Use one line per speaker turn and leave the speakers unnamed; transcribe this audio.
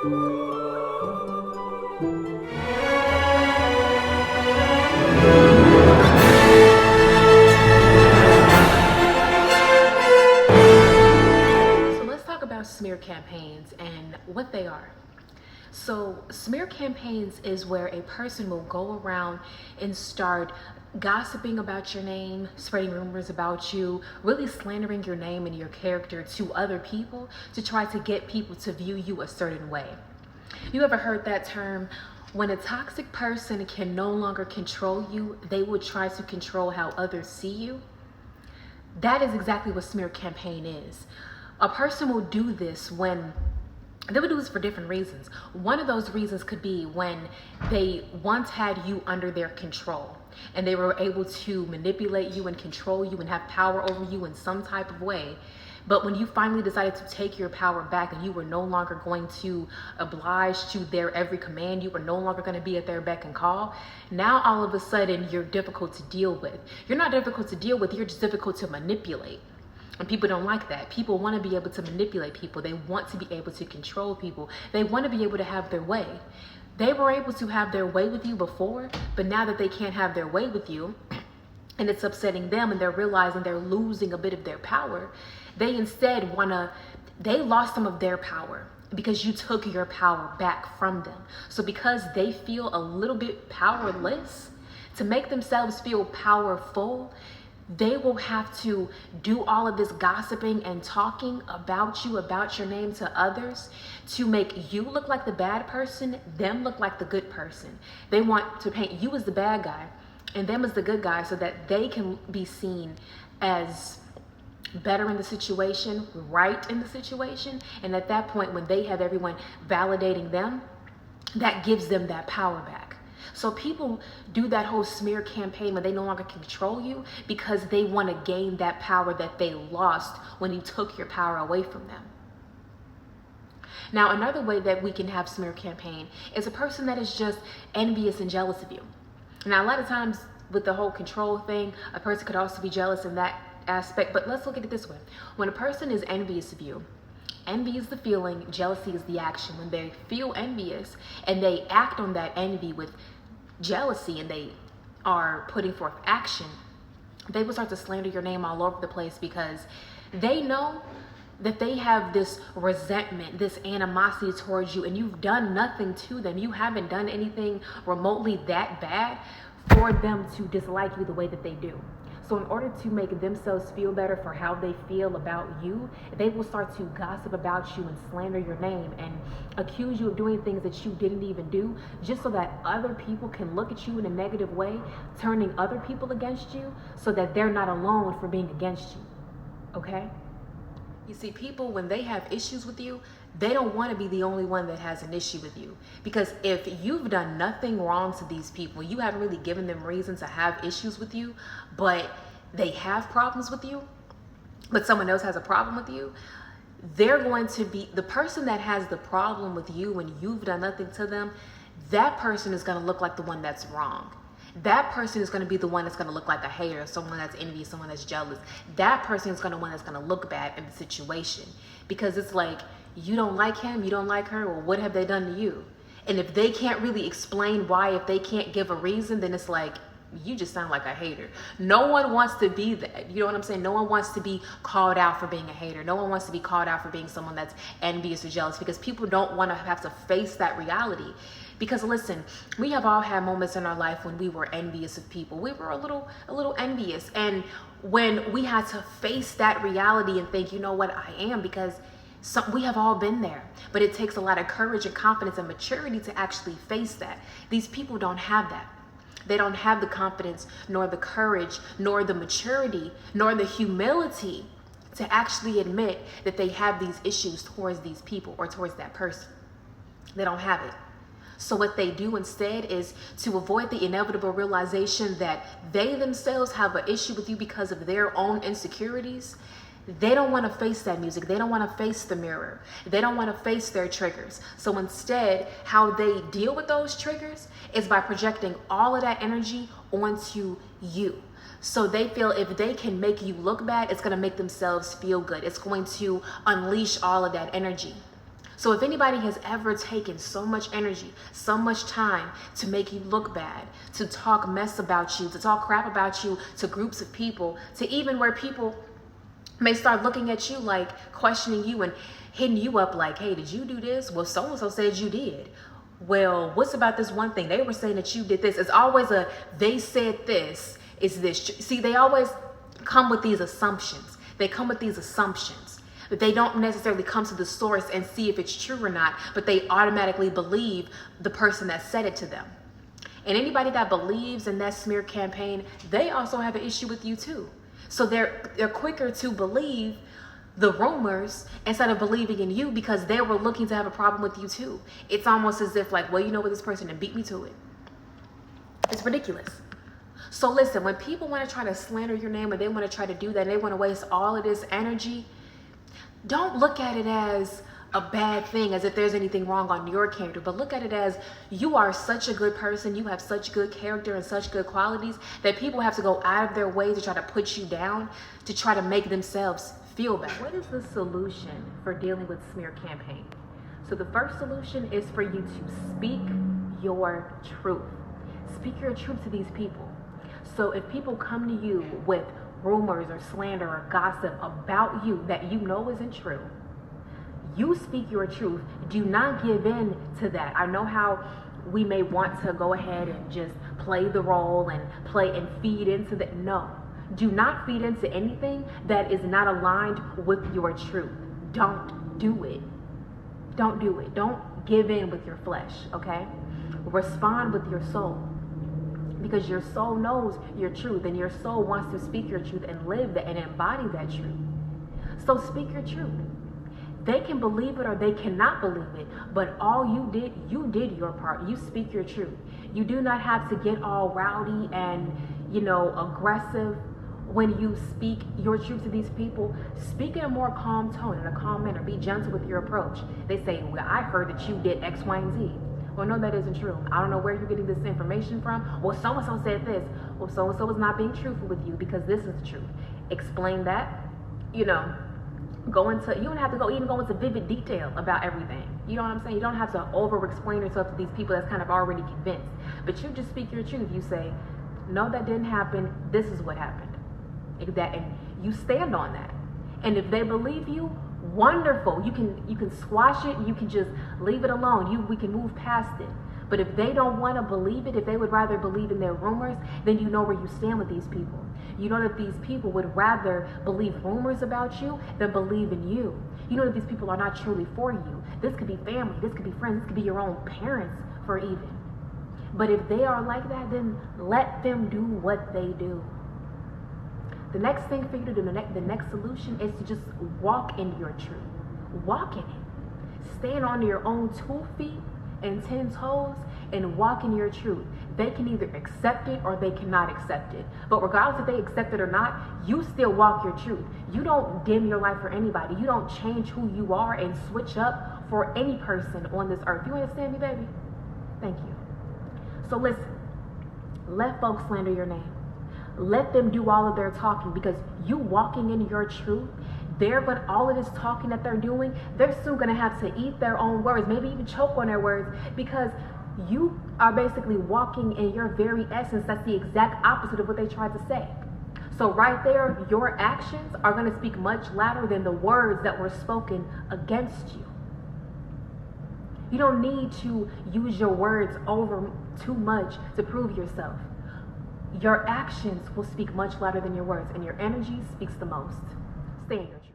So let's talk about smear campaigns and what they are. So smear campaigns is where a person will go around and start gossiping about your name, spreading rumors about you, really slandering your name and your character to other people to try to get people to view you a certain way. You ever heard that term? When a toxic person can no longer control you, they will try to control how others see you. That is exactly what smear campaign is. A person will do this when they would do this for different reasons. One of those reasons could be when they once had you under their control and they were able to manipulate you and control you and have power over you in some type of way. But when you finally decided to take your power back and you were no longer going to oblige to their every command, you were no longer going to be at their beck and call, now all of a sudden you're difficult to deal with. You're not difficult to deal with, you're just difficult to manipulate. And people don't like that. People want to be able to manipulate people. They want to be able to control people. They want to be able to have their way. They were able to have their way with you before, but now that they can't have their way with you, and it's upsetting them and they're realizing they're losing a bit of their power, they instead they lost some of their power because you took your power back from them. So because they feel a little bit powerless, to make themselves feel powerful, they will have to do all of this gossiping and talking about you, about your name to others to make you look like the bad person, them look like the good person. They want to paint you as the bad guy and them as the good guy so that they can be seen as better in the situation, right in the situation. And at that point, when they have everyone validating them, that gives them that power back. So people do that whole smear campaign when they no longer control you because they want to gain that power that they lost when you took your power away from them. Now, another way that we can have smear campaign is a person that is just envious and jealous of you. Now, a lot of times with the whole control thing, a person could also be jealous in that aspect, but let's look at it this way. When a person is envious of you, envy is the feeling, jealousy is the action. When they feel envious and they act on that envy with jealousy and they are putting forth action, they will start to slander your name all over the place because they know that they have this resentment, this animosity towards you, and you've done nothing to them. You haven't done anything remotely that bad for them to dislike you the way that they do. So in order to make themselves feel better for how they feel about you, they will start to gossip about you and slander your name and accuse you of doing things that you didn't even do, just so that other people can look at you in a negative way, turning other people against you so that they're not alone for being against you. Okay? You see, people, when they have issues with you, they don't want to be the only one that has an issue with you. Because if you've done nothing wrong to these people, you haven't really given them reason to have issues with you, but they have problems with you, but someone else has a problem with you, they're going to be, the person that has the problem with you when you've done nothing to them, that person is going to look like the one that's wrong. That person is going to be the one that's going to look like a hater, someone that's envious, someone that's jealous. That person is going to be the one that's going to look bad in the situation, because it's like, you don't like him, you don't like her, well, what have they done to you? And if they can't really explain why, if they can't give a reason, then it's like, you just sound like a hater. No one wants to be that. You know what I'm saying? No one wants to be called out for being a hater. No one wants to be called out for being someone that's envious or jealous, because people don't want to have to face that reality. Because listen, we have all had moments in our life when we were envious of people. We were a little envious. And when we had to face that reality and think, you know what, I am, because we have all been there, but it takes a lot of courage and confidence and maturity to actually face that. These people don't have that. They don't have the confidence, nor the courage, nor the maturity, nor the humility to actually admit that they have these issues towards these people or towards that person. They don't have it. So what they do instead is, to avoid the inevitable realization that they themselves have an issue with you because of their own insecurities, they don't want to face that music. They don't want to face the mirror. They don't want to face their triggers. So instead, how they deal with those triggers is by projecting all of that energy onto you. So they feel if they can make you look bad, it's going to make themselves feel good. It's going to unleash all of that energy. So if anybody has ever taken so much energy, so much time to make you look bad, to talk mess about you, to talk crap about you to groups of people, to even where people may start looking at you like questioning you and hitting you up like, hey, did you do this? Well, so-and-so said you did. Well, what's about this one thing? They were saying that you did this. It's always a, they said this, is this. See, they always come with these assumptions. They come with these assumptions. But they don't necessarily come to the source and see if it's true or not, but they automatically believe the person that said it to them. And anybody that believes in that smear campaign, they also have an issue with you too. So they're quicker to believe the rumors instead of believing in you because they were looking to have a problem with you too. It's almost as if like, well, you know what, this person and beat me to it. It's ridiculous. So listen, when people want to try to slander your name or they want to try to do that, and they want to waste all of this energy, don't look at it as a bad thing, as if there's anything wrong on your character, but look at it as you are such a good person, you have such good character and such good qualities that people have to go out of their way to try to put you down, to try to make themselves feel better. What is the solution for dealing with smear campaign? So the first solution is for you to speak your truth. Speak your truth to these people. So if people come to you with rumors or slander or gossip about you that you know isn't true, you speak your truth. Do not give in to that. I know how we may want to go ahead and just play the role and play and feed into that. No, do not feed into anything that is not aligned with your truth. Don't do it. Don't do it. Don't give in with your flesh, okay? Respond with your soul. Because your soul knows your truth and your soul wants to speak your truth and live that and embody that truth. So speak your truth. They can believe it or they cannot believe it, but all you did your part. You speak your truth. You do not have to get all rowdy and, aggressive when you speak your truth to these people. Speak in a more calm tone, in a calm manner. Be gentle with your approach. They say, well, I heard that you did X, Y, and Z. Well, no, that isn't true. I don't know where you're getting this information from. Well, so-and-so said this. Well, so-and-so is not being truthful with you because this is the truth. Explain that, you don't have to even go into vivid detail about everything. You know what I'm saying? You don't have to over-explain yourself to these people that's kind of already convinced. But you just speak your truth. You say, no, that didn't happen. This is what happened. And you stand on that. And if they believe you, wonderful. You can squash it. You can just leave it alone. We can move past it. But if they don't want to believe it, if they would rather believe in their rumors, then you know where you stand with these people. You know that these people would rather believe rumors about you than believe in you. You know that these people are not truly for you. This could be family. This could be friends. This could be your own parents for even. But if they are like that, then let them do what they do. The next thing for you to do, the next solution is to just walk in your truth. Walk in it. Stand on your own 2 feet and 10 toes and walk in your truth. They can either accept it or they cannot accept it. But regardless if they accept it or not, you still walk your truth. You don't dim your life for anybody. You don't change who you are and switch up for any person on this earth. You understand me, baby? Thank you. So listen, let folks slander your name. Let them do all of their talking because you walking in your truth, all of this talking that they're doing, they're still going to have to eat their own words, maybe even choke on their words because you are basically walking in your very essence. That's the exact opposite of what they tried to say. So right there, your actions are going to speak much louder than the words that were spoken against you. You don't need to use your words over too much to prove yourself. Your actions will speak much louder than your words, and your energy speaks the most. Stay in your truth.